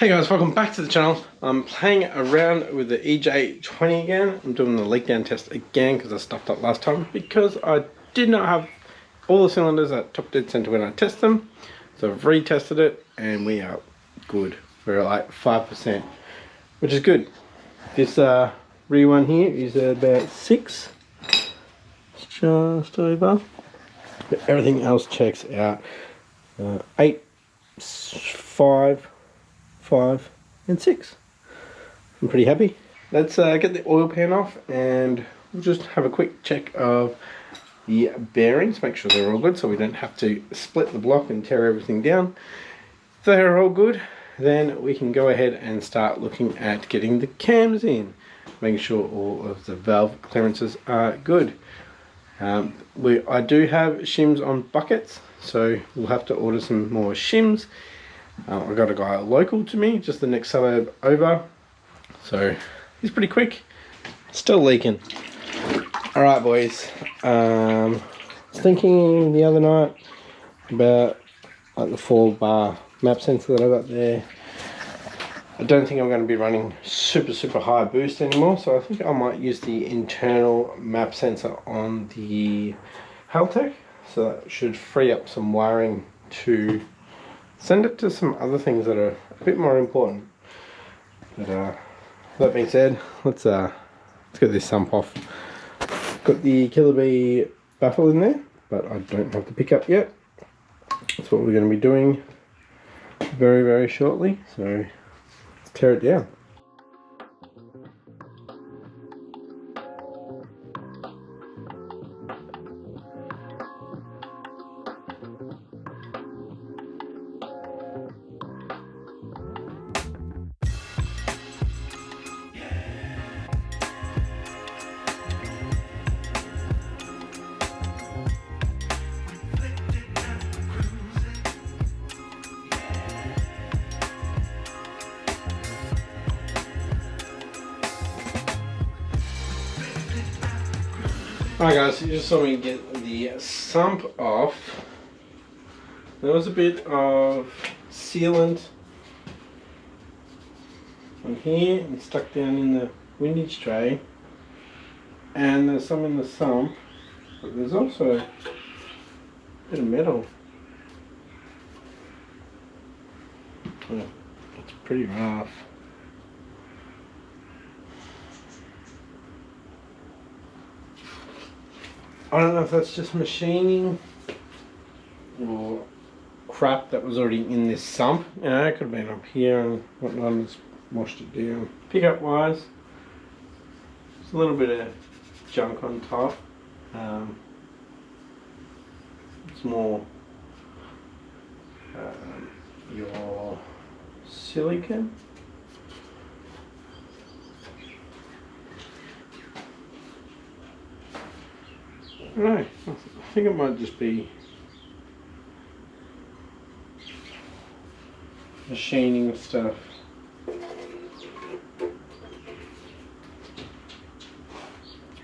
Hey guys, welcome back to the channel. I'm playing around with the EJ20 again. I'm doing the leak down test again because I stuffed up last time because I did not have all the cylinders at top dead center when I test them. So I've retested it and we are good. We're at like 5%, which is good. This rear one here is about 6, just over. But everything else checks out. 8, 5, 5 and 6. I'm pretty happy. Let's get the oil pan off and we'll just have a quick check of the bearings, make sure they're all good so we don't have to split the block and tear everything down. If they're all good, then we can go ahead and start looking at getting the cams in, making sure all of the valve clearances are good. I do have shims on buckets, so we'll have to order some more shims. I got a guy local to me, just the next suburb over, so he's pretty quick. Still leaking. Alright boys, I was thinking the other night about like the 4-bar map sensor that I got there. I don't think I'm going to be running super high boost anymore, so I think I might use the internal map sensor on the Haltech, so that should free up some wiring to send it to some other things that are a bit more important. But that being said, let's get this sump off. Got the Killer Bee baffle in there, but I don't have the pickup yet. That's what we're going to be doing very shortly, so let's tear it down. Alright guys, so you just saw me get the sump off. There was a bit of sealant on here and stuck down in the windage tray, and there's some in the sump, but there's also a bit of metal. Oh, it's pretty rough. I don't know if that's just machining or crap that was already in this sump. You know, it could have been up here and whatnot and just washed it down. Pickup wise, there's a little bit of junk on top. It's more your silicone. I don't know, I think it might just be machining stuff. It's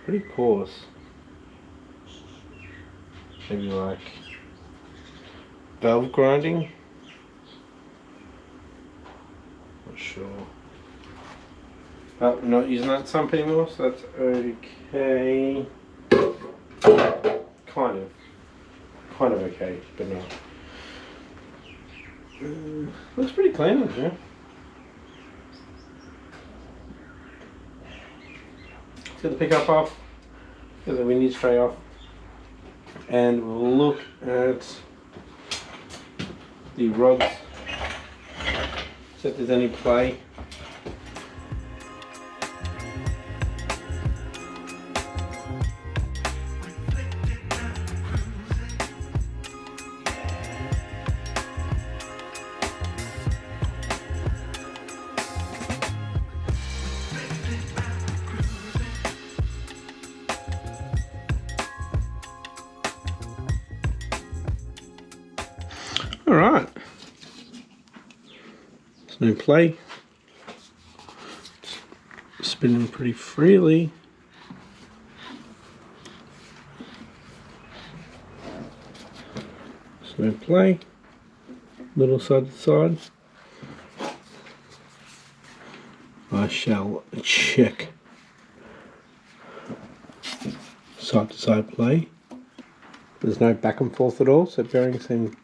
pretty coarse. Maybe like valve grinding? Not sure. But we're not using that sump anymore, so that's okay. Kind of okay, but not. Looks pretty clean in here. Let's get the pickup off, get the windage tray off, and we'll look at the rods, see if there's any play. Alright, there's no play, it's spinning pretty freely. There's no play, little side to side. I shall check side to side play. There's no back and forth at all, so bearings seem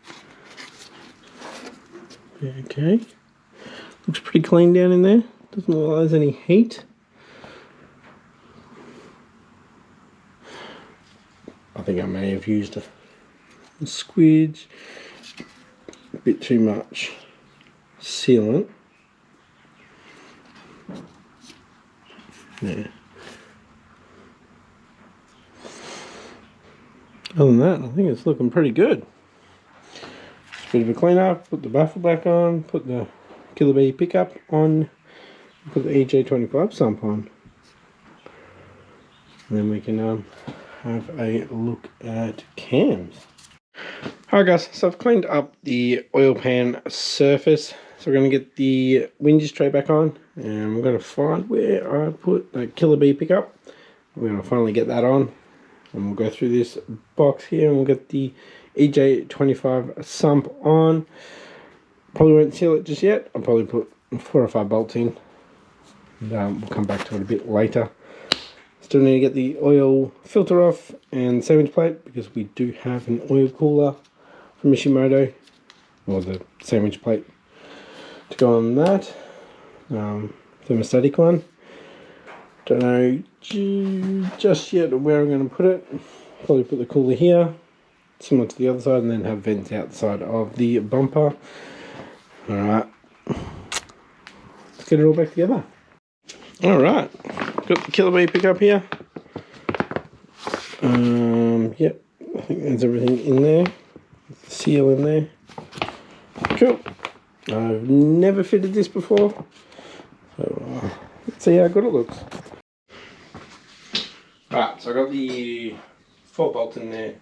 okay. Looks pretty clean down in there. Doesn't look like there's any heat. I think I may have used a squidge, a bit too much sealant. Yeah. Other than that, I think it's looking pretty good. Just a bit of a clean up, put the baffle back on, put the Killer Bee pickup on, put the EJ25 sump on. And then we can have a look at cams. Alright guys, so I've cleaned up the oil pan surface. So we're going to get the winch tray back on, and we're going to find where I put the Killer Bee pickup. We're going to finally get that on, and we'll go through this box here and we'll get the EJ25 sump on. Probably won't seal it just yet. I'll probably put 4 or 5 bolts in, and we'll come back to it a bit later. Still need to get the oil filter off and sandwich plate, because we do have an oil cooler from Mishimoto, or the sandwich plate to go on that. Thermostatic one. Don't know just yet where I'm going to put it. Probably put the cooler here, similar to the other side, and then have vents outside of the bumper. Alright, let's get it all back together. Alright, got the Killer Bee pickup here. Yep, I think there's everything in there. Seal in there. Cool. I've never fitted this before, so let's see how good it looks. Right, so I got the 4 bolts in there.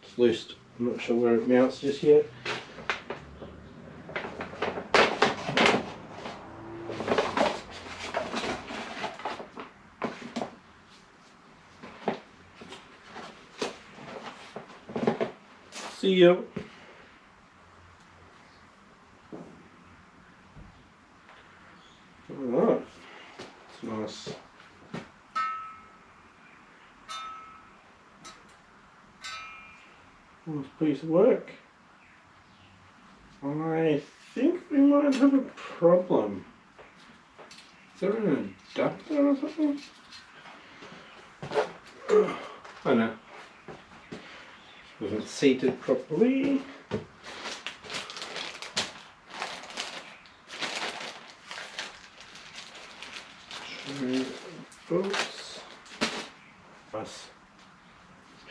It's loose. I'm not sure where it mounts just yet. See you. Alright, it's nice. Nice piece of work. I think we might have a problem. Is there an adapter or something? I know. Wasn't seated properly. Books. Nice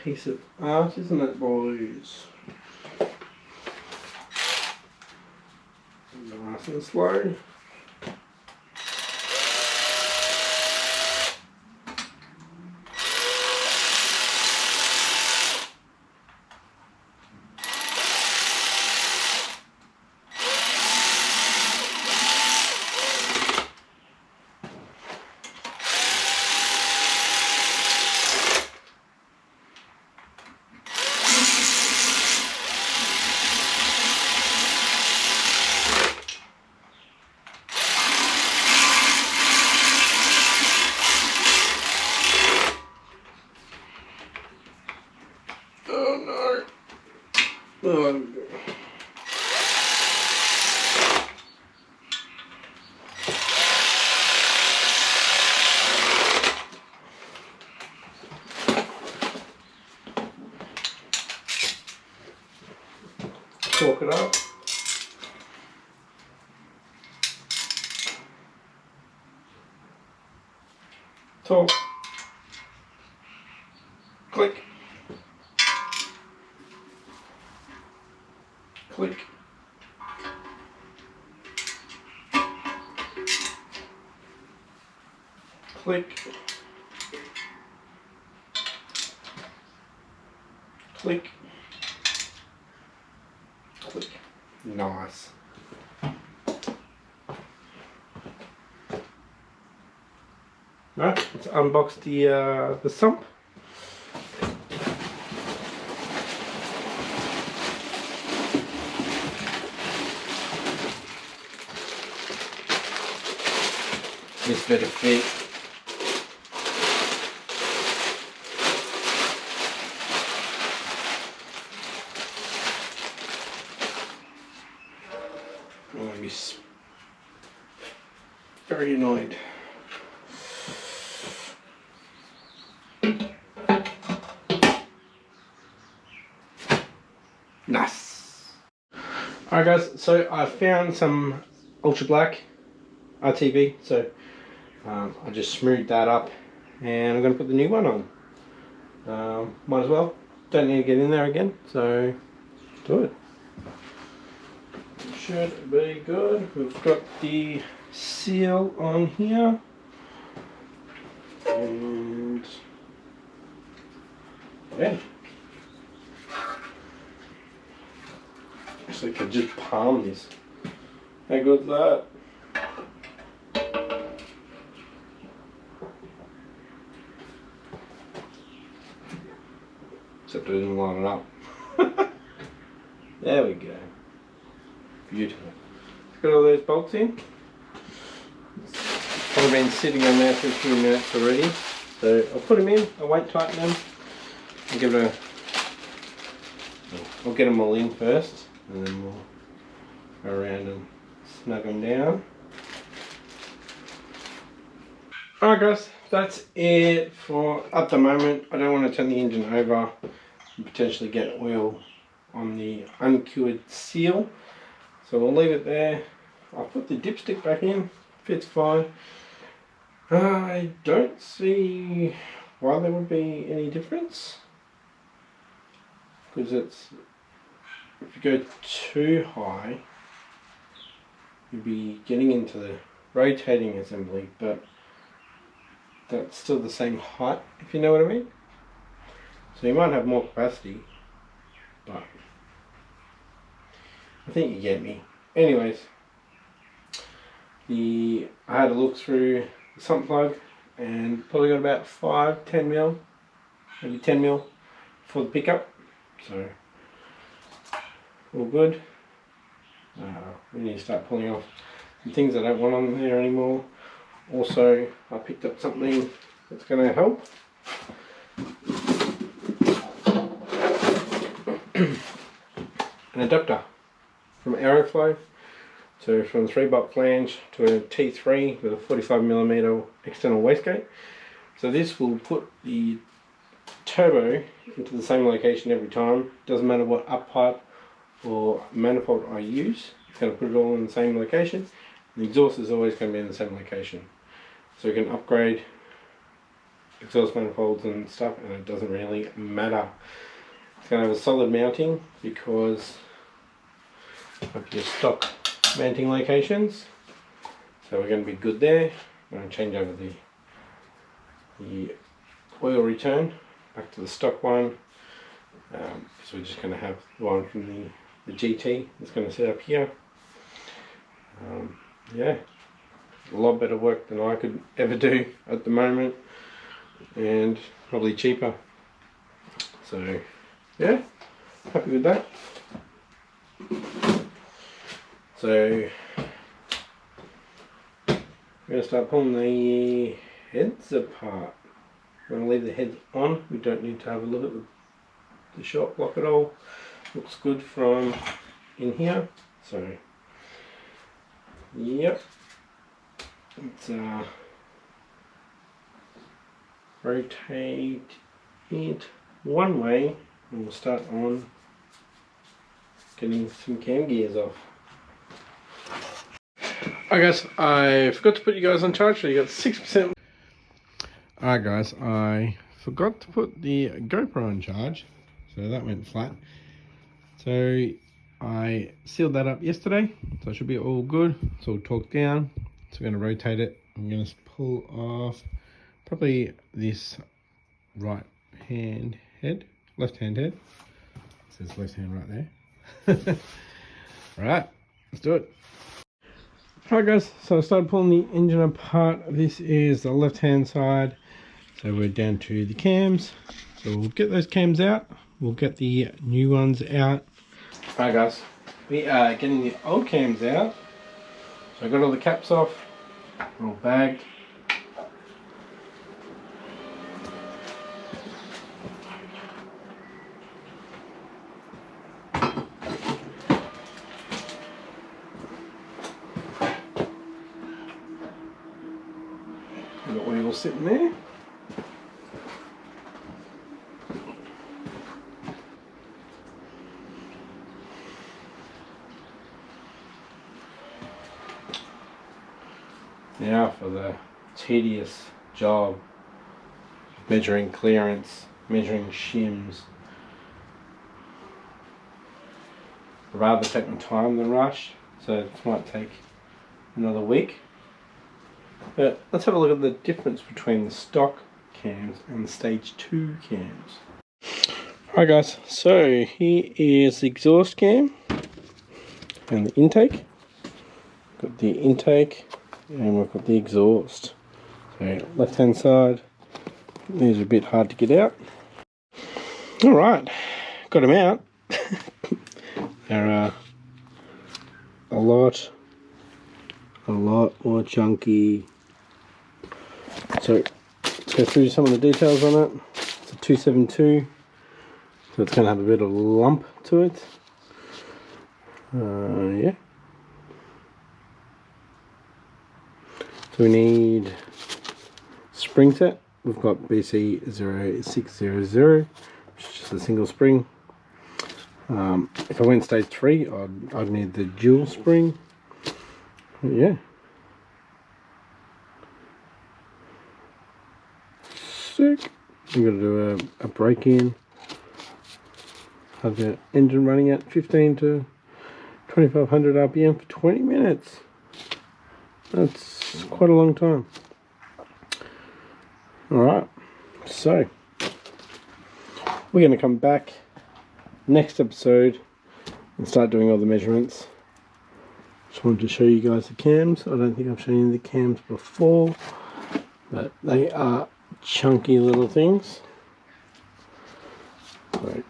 piece of art, isn't it, boys? Nice and slow. Torque it up. Torque. Click. Click. Click. Click. Click. Nice. Right, let's unbox the sump. this better fit. I'm going to be very annoyed. Nice. Alright guys, so I found some ultra black RTV, so I just smoothed that up and I'm going to put the new one on. Might as well, don't need to get in there again, so do it. Should be good. We've got the seal on here and yeah, actually I could just palm this. How good is that? Except I didn't line it up. There we go. Beautiful. Got all those bolts in. I've been sitting on there for a few minutes already. So I'll put them in, I'll weight tighten them. I'll give it I'll get them all in first and then we'll go around and snug them down. Alright guys, that's it for at the moment. I don't want to turn the engine over and potentially get oil on the uncured seal. So we'll leave it there. I'll put the dipstick back in, fits fine. I don't see why there would be any difference. Because it's, if you go too high, you'd be getting into the rotating assembly, but that's still the same height, if you know what I mean. So you might have more capacity, but I think you get me. Anyways, I had a look through the sump plug and probably got about 5-10 mil, maybe 10 mil for the pickup. So all good. We need to start pulling off some things I don't want on there anymore. Also, I picked up something that's going to help. An adapter from Aeroflow. So from a 3-butt flange to a T3 with a 45mm external wastegate. So this will put the turbo into the same location every time. Doesn't matter what up pipe or manifold I use, it's going to put it all in the same location. The exhaust is always going to be in the same location. So you can upgrade exhaust manifolds and stuff and it doesn't really matter. It's going to have a solid mounting because of your stock mounting locations. So we're going to be good there. I'm going to change over the oil return back to the stock one. So we're just going to have the one from the GT that's going to sit up here. Yeah, a lot better work than I could ever do at the moment and probably cheaper. So yeah, happy with that. So we're going to start pulling the heads apart. We're going to leave the heads on. We don't need to have a look at the shock block at all. Looks good from in here. So yep, let's rotate it one way and we'll start on getting some cam gears off. Alright guys, I forgot to put you guys on charge, so you got 6%. Alright guys, I forgot to put the GoPro on charge, so that went flat. So I sealed that up yesterday, so it should be all good. It's all torqued down, so we're going to rotate it. I'm going to pull off probably this right hand head, left hand head. It says left hand right there. Alright, let's do it. Alright guys, so I started pulling the engine apart. This is the left hand side, so we're down to the cams. So we'll get those cams out, we'll get the new ones out. Alright guys, we are getting the old cams out. So I got all the caps off, all bagged. The oil sitting there. Now for the tedious job, measuring clearance, measuring shims. I'd rather take my time than rush, so this might take another week. But let's have a look at the difference between the stock cams and the stage 2 cams. Alright guys, so here is the exhaust cam and the intake. Got the intake and we've got the exhaust. So left hand side, these are a bit hard to get out. Alright, got them out. They're a lot more chunky. So let's go through some of the details on it. It's a 272, so it's going to have a bit of lump to it. Yeah. So we need spring set. We've got BC0600, which is just a single spring. If I went stage 3, I'd need the dual spring. Yeah. Sick. We've got to do a break-in. Have the engine running at 15 to 2500 RPM for 20 minutes. That's quite a long time. Alright, so we're going to come back next episode and start doing all the measurements. Just wanted to show you guys the cams. I don't think I've shown you the cams before, but they are chunky little things. So,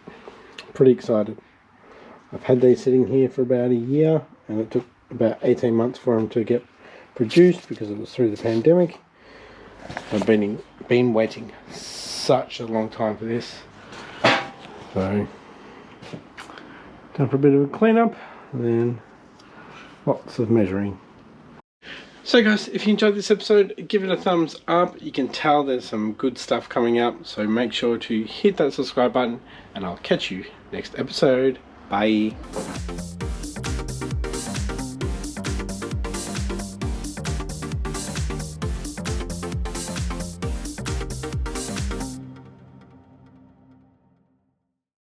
pretty excited. I've had these sitting here for about a year, and it took about 18 months for them to get produced because it was through the pandemic. I've been waiting such a long time for this. So, time for a bit of a cleanup, and then lots of measuring. So guys, if you enjoyed this episode, give it a thumbs up. You can tell there's some good stuff coming up, so make sure to hit that subscribe button, and I'll catch you next episode. Bye.